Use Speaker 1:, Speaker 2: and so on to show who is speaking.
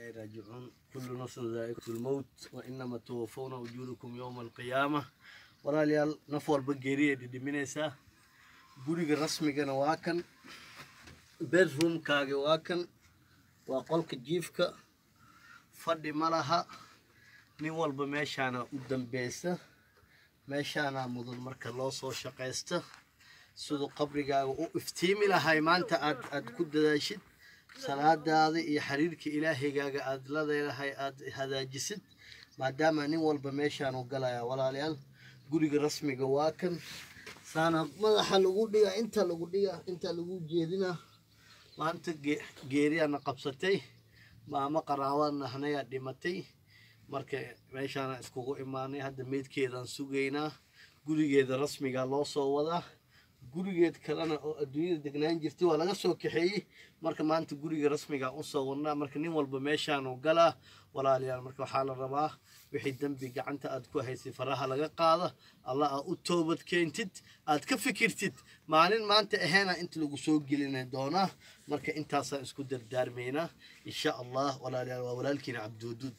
Speaker 1: إليه راجعون كل نفس ذائقة الموت وإنما توفون أجوركم يوم القيامة ولا ليال نفور بجيرية دي منيسا guriga rasmigana waa kan bedroomkaaga waa kan waa qolka jiifka fadhi malaha nin walba meeshaana u dambeeysa meeshaana mudan marka loo soo shaqeysto sidoo qabrigaaga u iftiimi lahay maanta aad ku dadaashid salaadaada iyo xiriirka ilaahigaaga aad la leedahay aad hagaajisid maadaama nin walba meeshaan u galaya walaalayaal guriga rasmiga waa kan saana madaxa lagu dhiga inta lagu jeedina maanta geeriyana qabsatay maama qaraawana hanaya dhimatay marka meeshaan iskugu imaanay hadda meedkeedan sugeynaa gurigeeda rasmiga loo soo wadaa gurigeed kalena oo adduunyada degnaan jirtay waa laga soo kaxeeyay marka maanta guriga rasmiga u soo wadnaa marka nin walba meeshaan uu galaa walaalayaal marka waxa la rabaa wixii dambi gacanta aad ku haysay faraha laga qaado Allah u toobad keentid aad ka fikirtid maalin maanta aheena inta lagu soo gelinay doona marka intaas isku dardaarmeena insha Allah walaalayaal waa walaalkiina Cabduudud